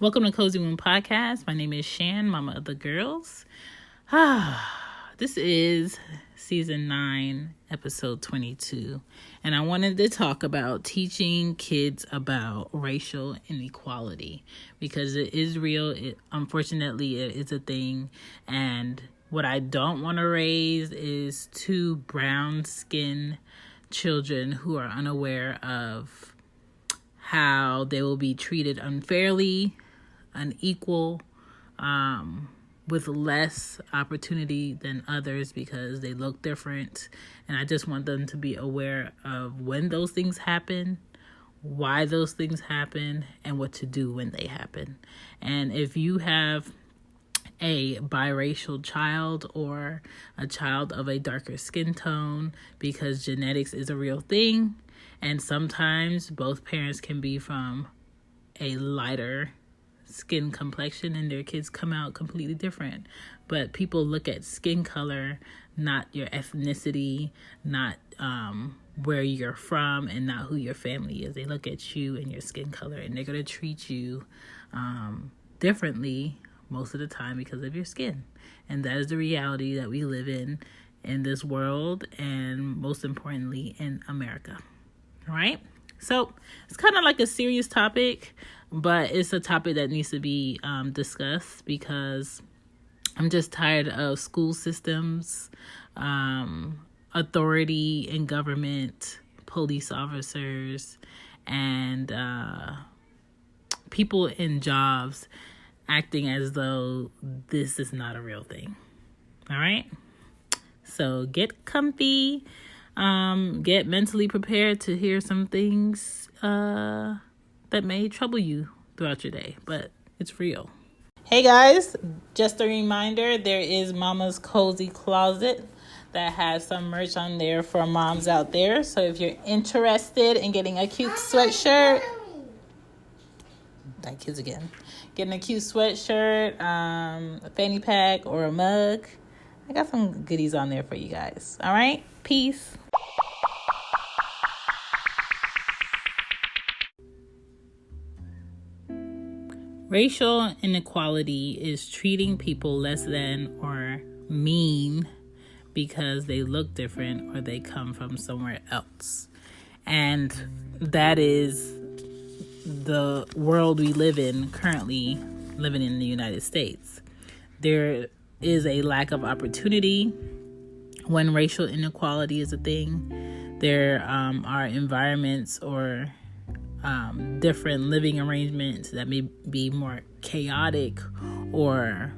Welcome to Cozy Womb Podcast. My name is Shan, mama of the girls. This is season 9, episode 22. And I wanted to talk about teaching kids about racial inequality because it is real. Unfortunately, it is a thing. And what I don't want to raise is 2 brown-skinned children who are unaware of how they will be treated unfairly, unequal, with less opportunity than others because they look different. And I just want them to be aware of when those things happen, why those things happen, and what to do when they happen. And if you have a biracial child or a child of a darker skin tone, because genetics is a real thing, and sometimes both parents can be from a lighter skin complexion and their kids come out completely different. But people look at skin color, not your ethnicity, not where you're from, and not who your family is. They look at you and your skin color, and they're going to treat you differently most of the time because of your skin. And that is the reality that we live in this world, and most importantly in America. All right? So it's kind of like a serious topic, but it's a topic that needs to be discussed because I'm just tired of school systems, authority in government, police officers, and people in jobs acting as though this is not a real thing. All right? So get comfy. Get mentally prepared to hear some things that may trouble you throughout your day, but it's real. Hey guys, just a reminder, there is Mama's Cozy Closet that has some merch on there for moms out there. So if you're interested in getting a cute sweatshirt, like kids again, getting a cute sweatshirt, a fanny pack, or a mug, I got some goodies on there for you guys. All right, peace. Racial inequality is treating people less than or mean because they look different or they come from somewhere else. And that is the world we live in currently, living in the United States. There is a lack of opportunity when racial inequality is a thing. There are environments or different living arrangements that may be more chaotic, or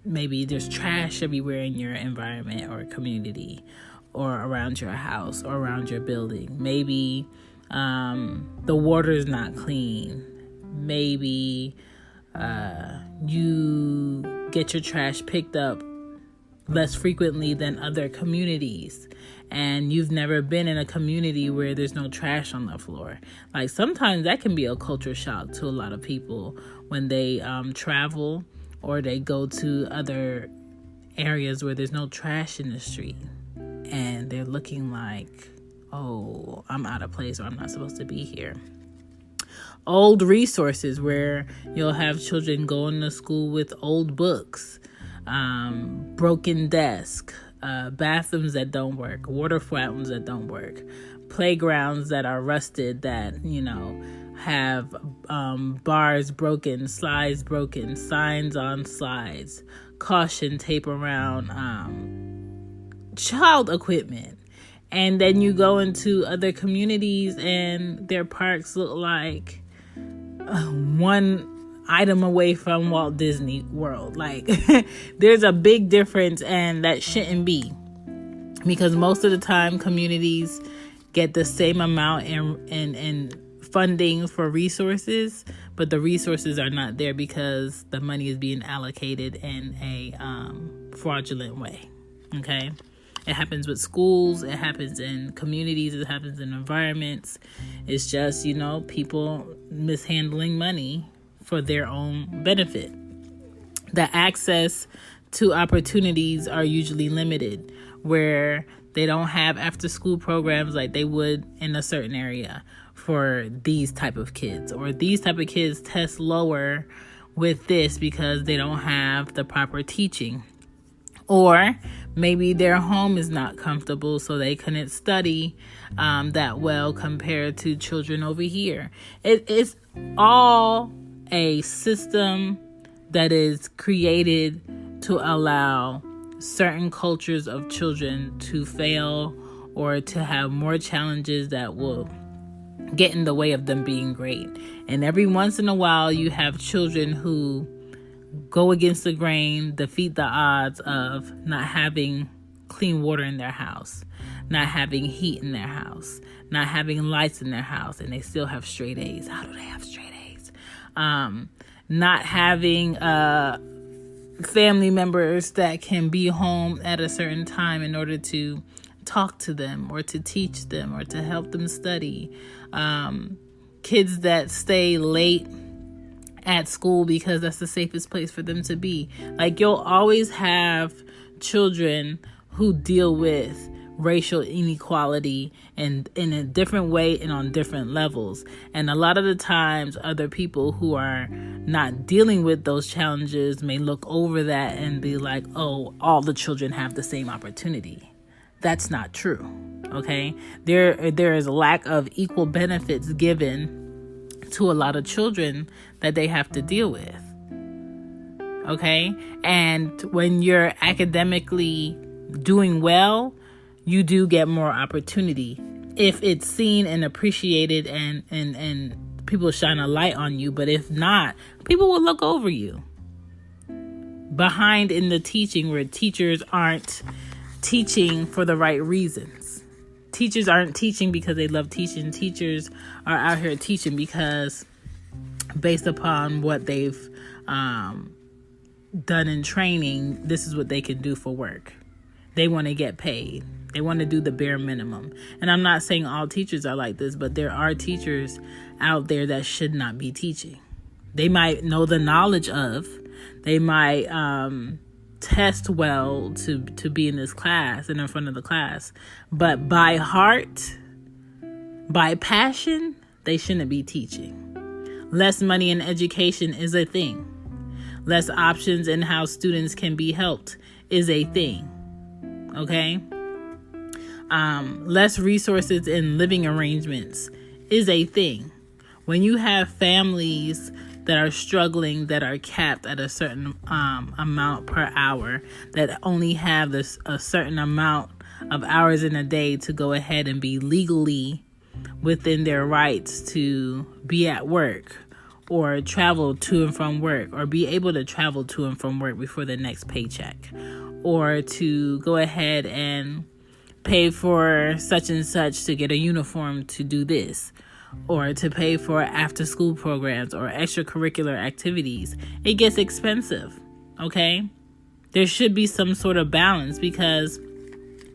maybe there's trash everywhere in your environment or community or around your house or around your building. Maybe the water is not clean. Maybe you get your trash picked up less frequently than other communities, and you've never been in a community where there's no trash on the floor. Like, sometimes that can be a culture shock to a lot of people when they travel or they go to other areas where there's no trash in the street, and they're looking like, oh, I'm out of place, or I'm not supposed to be here. Old resources where you'll have children going to school with old books, broken desk, bathrooms that don't work, water fountains that don't work, playgrounds that are rusted that, have bars broken, slides broken, signs on slides, caution tape around child equipment. And then you go into other communities and their parks look like one item away from Walt Disney World. Like, there's a big difference, and that shouldn't be, because most of the time communities get the same amount in funding for resources, but the resources are not there because the money is being allocated in a fraudulent way. Okay? It happens with schools, it happens in communities, it happens in environments. It's just, people mishandling money for their own benefit. The access to opportunities are usually limited, where they don't have after school programs like they would in a certain area. for these type of kids, or these type of kids test lower with this because they don't have the proper teaching, or maybe their home is not comfortable, so they couldn't study that well compared to children over here. It's all a system that is created to allow certain cultures of children to fail or to have more challenges that will get in the way of them being great. And every once in a while, you have children who go against the grain, defeat the odds of not having clean water in their house, not having heat in their house, not having lights in their house, and they still have straight A's. How do they have straight A's? Not having family members that can be home at a certain time in order to talk to them or to teach them or to help them study. Kids that stay late at school because that's the safest place for them to be. Like, you'll always have children who deal with racial inequality and in a different way and on different levels. And a lot of the times, other people who are not dealing with those challenges may look over that and be like, oh, all the children have the same opportunity. That's not true. Okay? There is a lack of equal benefits given to a lot of children that they have to deal with. Okay? And when you're academically doing well, you do get more opportunity if it's seen and appreciated and people shine a light on you. But if not, people will look over you. Behind in the teaching, where teachers aren't teaching for the right reasons. Teachers aren't teaching because they love teaching. Teachers are out here teaching because based upon what they've done in training, this is what they can do for work. They want to get paid. They want to do the bare minimum. And I'm not saying all teachers are like this, but there are teachers out there that should not be teaching. They might know the knowledge of, they might test well to be in this class and in front of the class, but by heart, by passion, they shouldn't be teaching. Less money in education is a thing. Less options in how students can be helped is a thing. Okay? Less resources in living arrangements is a thing. When you have families that are struggling, that are capped at a certain amount per hour, that only have a certain amount of hours in a day to go ahead and be legally within their rights to be at work or travel to and from work, or be able to travel to and from work before the next paycheck, or to go ahead and pay for such and such to get a uniform to do this, or to pay for after school programs or extracurricular activities. It gets expensive, okay? There should be some sort of balance, because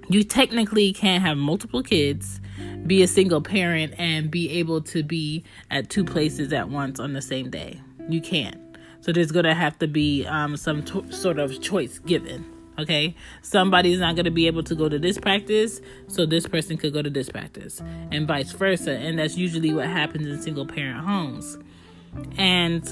you technically can't have multiple kids, be a single parent, and be able to be at two places at once on the same day. You can't. So there's going to have to be some sort of choice given. Okay, somebody's not going to be able to go to this practice, so this person could go to this practice, and vice versa. And that's usually what happens in single parent homes. And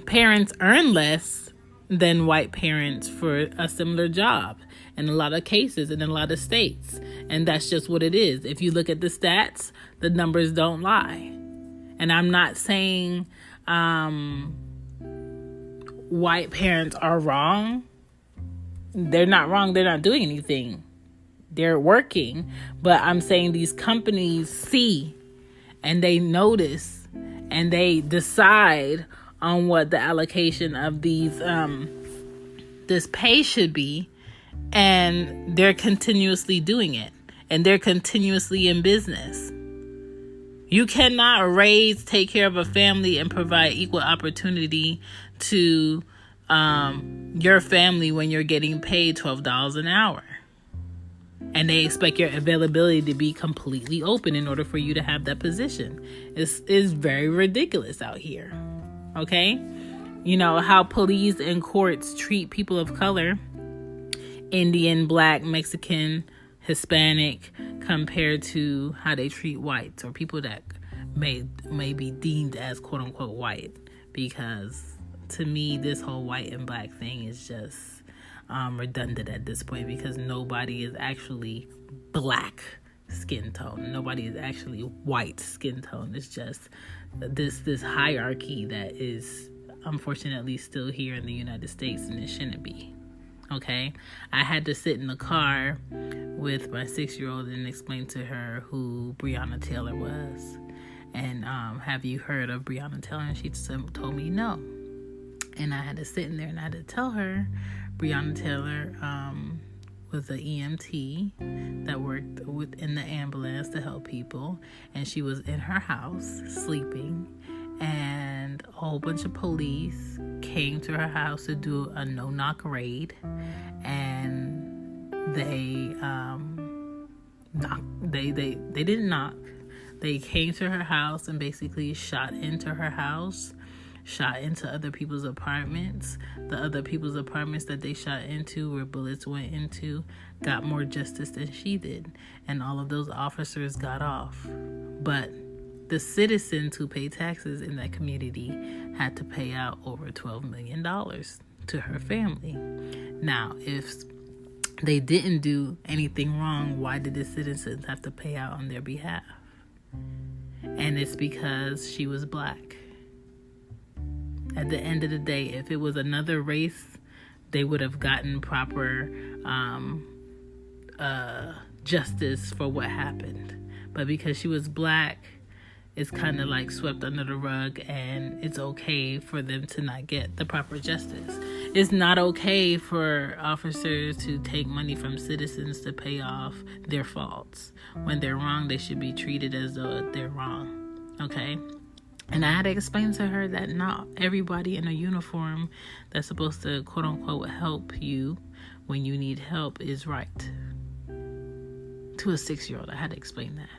parents earn less than white parents for a similar job in a lot of cases, in a lot of states. And that's just what it is. If you look at the stats, the numbers don't lie. And I'm not saying white parents are wrong. They're not wrong. They're not doing anything. They're working. But I'm saying these companies see and they notice and they decide on what the allocation of these this pay should be, and they're continuously doing it, and they're continuously in business. You cannot raise, take care of a family and provide equal opportunity to your family when you're getting paid $12 an hour. And they expect your availability to be completely open in order for you to have that position. It's very ridiculous out here. Okay? You know, how police and courts treat people of color, Indian, Black, Mexican, Hispanic, compared to how they treat whites or people that may be deemed as quote unquote white, because to me this whole white and black thing is just redundant at this point, because nobody is actually black skin tone, nobody is actually white skin tone. It's just this hierarchy that is unfortunately still here in the United States, and it shouldn't be. Okay, I had to sit in the car with my 6-year-old and explain to her who Breonna Taylor was. And have you heard of Breonna Taylor? And she told me no. And I had to sit in there and I had to tell her Breonna Taylor was an EMT that worked in the ambulance to help people. And she was in her house sleeping. And a whole bunch of police came to her house to do a no-knock raid. And they they didn't knock. They came to her house and basically shot into her house, shot into other people's apartments. The other people's apartments that they shot into, where bullets went into, got more justice than she did. And all of those officers got off. But the citizens who pay taxes in that community had to pay out over $12 million to her family. Now, if they didn't do anything wrong, why did the citizens have to pay out on their behalf? And it's because she was black. At the end of the day, if it was another race, they would have gotten proper justice for what happened. But because she was black, it's kind of like swept under the rug, and it's okay for them to not get the proper justice. It's not okay for officers to take money from citizens to pay off their faults. When they're wrong, they should be treated as though they're wrong. Okay? And I had to explain to her that not everybody in a uniform that's supposed to quote unquote help you when you need help is right. To a 6-year-old, I had to explain that.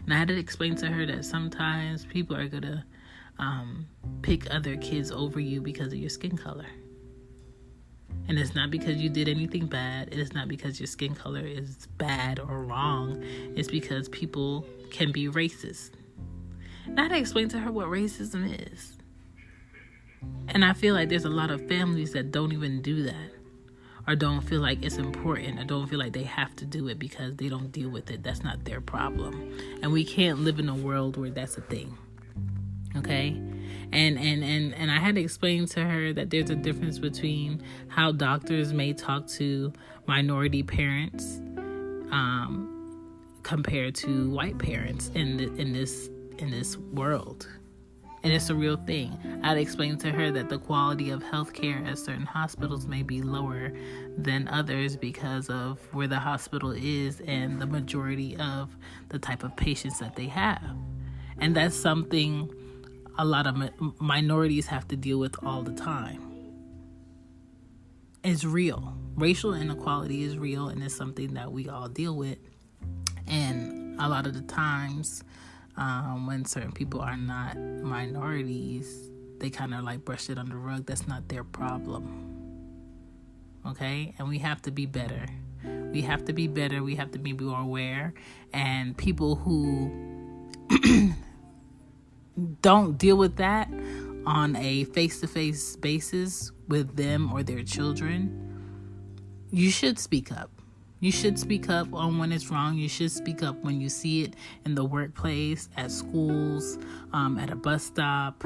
And I had to explain to her that sometimes people are going to pick other kids over you because of your skin color. And it's not because you did anything bad. It is not because your skin color is bad or wrong. It's because people can be racist. And I had to explain to her what racism is. And I feel like there's a lot of families that don't even do that, or don't feel like it's important, or don't feel like they have to do it because they don't deal with it. That's not their problem. And we can't live in a world where that's a thing. Okay? And I had to explain to her that there's a difference between how doctors may talk to minority parents compared to white parents in this world. And it's a real thing. I'd explain to her that the quality of healthcare at certain hospitals may be lower than others because of where the hospital is and the majority of the type of patients that they have. And that's something a lot of minorities have to deal with all the time. It's real. Racial inequality is real, and it's something that we all deal with. And a lot of the times, when certain people are not minorities, they kind of like brush it under the rug. That's not their problem. Okay? And we have to be better. We have to be better. We have to be more aware. And people who don't deal with that on a face-to-face basis with them or their children, you should speak up. You should speak up on when it's wrong. You should speak up when you see it in the workplace, at schools, at a bus stop,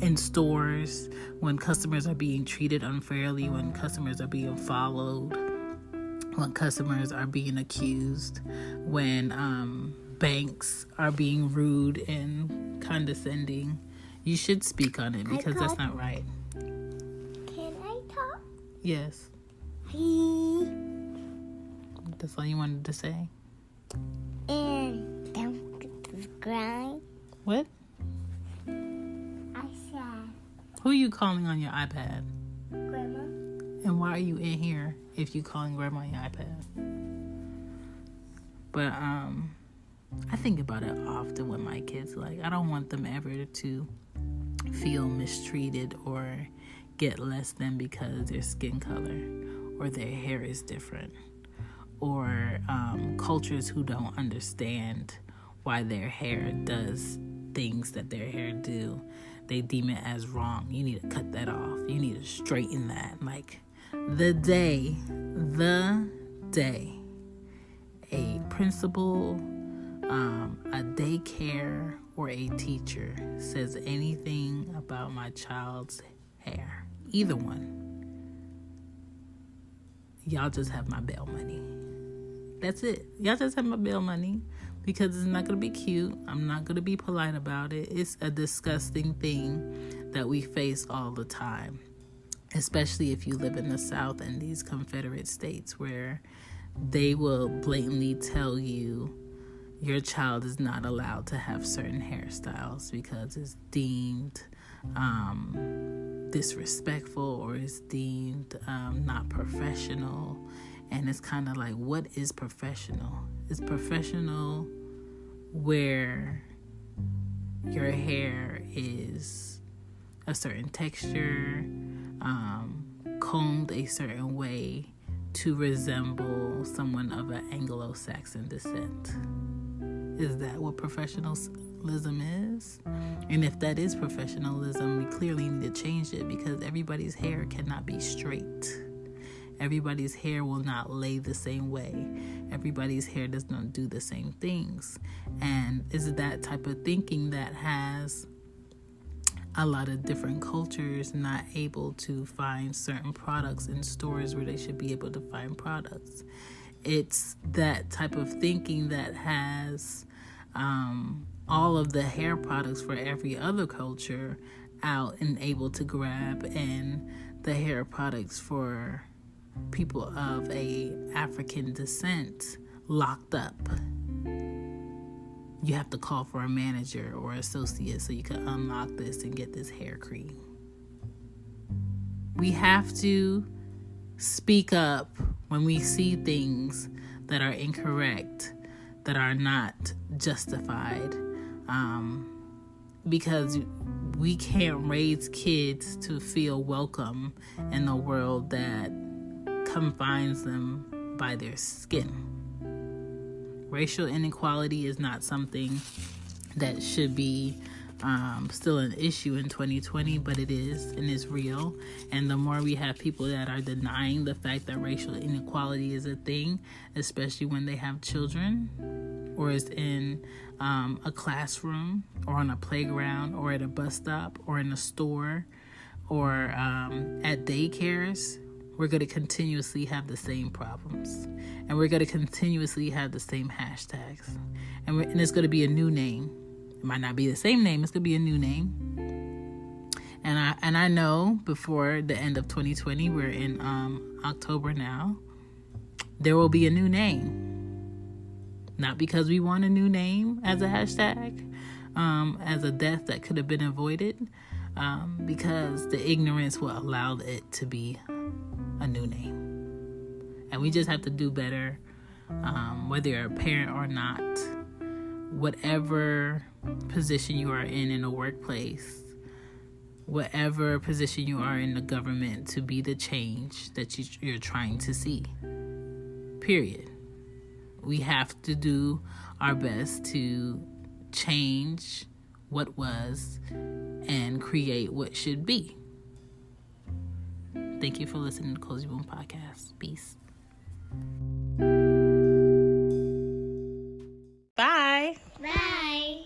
in stores, when customers are being treated unfairly, when customers are being followed, when customers are being accused, when banks are being rude and condescending. You should speak on it because that's not right. Can I talk? Yes. That's all you wanted to say? And don't grind. What? I said, Who are you calling on your iPad? Grandma. And why are you in here if you calling Grandma on your iPad? But I think about it often with my kids. Like, I don't want them ever to feel mistreated or get less than because their skin color or their hair is different, or cultures who don't understand why their hair does things that their hair do. They deem it as wrong. You need to cut that off. You need to straighten that. Like the day a principal, a daycare, or a teacher says anything about my child's hair, either one, y'all just have my bail money. That's it. Y'all just have my bail money, because it's not going to be cute. I'm not going to be polite about it. It's a disgusting thing that we face all the time, especially if you live in the South and these Confederate states where they will blatantly tell you your child is not allowed to have certain hairstyles because it's deemed disrespectful, or it's deemed not professional. And it's kind of like, what is professional? Is professional where your hair is a certain texture, combed a certain way to resemble someone of an Anglo-Saxon descent? Is that what professionalism is? And if that is professionalism, we clearly need to change it, because everybody's hair cannot be straight. Everybody's hair will not lay the same way. Everybody's hair does not do the same things. And it's that type of thinking that has a lot of different cultures not able to find certain products in stores where they should be able to find products. It's that type of thinking that has all of the hair products for every other culture out and able to grab, and the hair products for people of a African descent locked up. You have to call for a manager or associate so you can unlock this and get this hair cream. We have to speak up when we see things that are incorrect, that are not justified, because we can't raise kids to feel welcome in a world that confines them by their skin. Racial inequality is not something that should be still an issue in 2020, but it is, and it's real. And the more we have people that are denying the fact that racial inequality is a thing, especially when they have children, or is in a classroom, or on a playground, or at a bus stop, or in a store, or at daycares, we're going to continuously have the same problems. And we're going to continuously have the same hashtags. And it's going to be a new name. It might not be the same name. It's going to be a new name. And I know before the end of 2020, we're in October now, there will be a new name. Not because we want a new name as a hashtag, as a death that could have been avoided, because the ignorance will allow it to be a new name. And we just have to do better, whether you're a parent or not. Whatever position you are in a workplace, whatever position you are in the government, to be the change that you're trying to see. Period. We have to do our best to change what was and create what should be. Thank you for listening to Cozy Boom Podcast. Peace. Bye. Bye.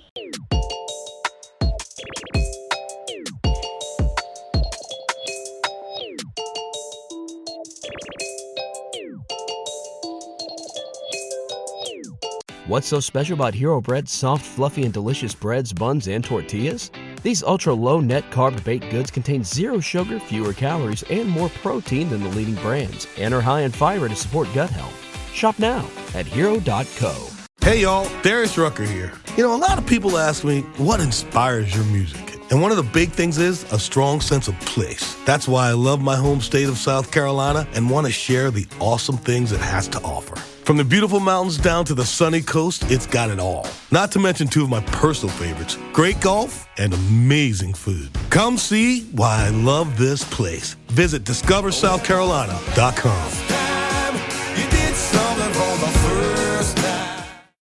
What's so special about Hero Bread's soft, fluffy, and delicious breads, buns, and tortillas? These ultra-low net-carb baked goods contain zero sugar, fewer calories, and more protein than the leading brands, and are high in fiber to support gut health. Shop now at hero.co. Hey y'all, Darius Rucker here. You know, a lot of people ask me, what inspires your music? And one of the big things is a strong sense of place. That's why I love my home state of South Carolina and want to share the awesome things it has to offer. From the beautiful mountains down to the sunny coast, it's got it all. Not to mention two of my personal favorites, great golf and amazing food. Come see why I love this place. Visit discoversouthcarolina.com.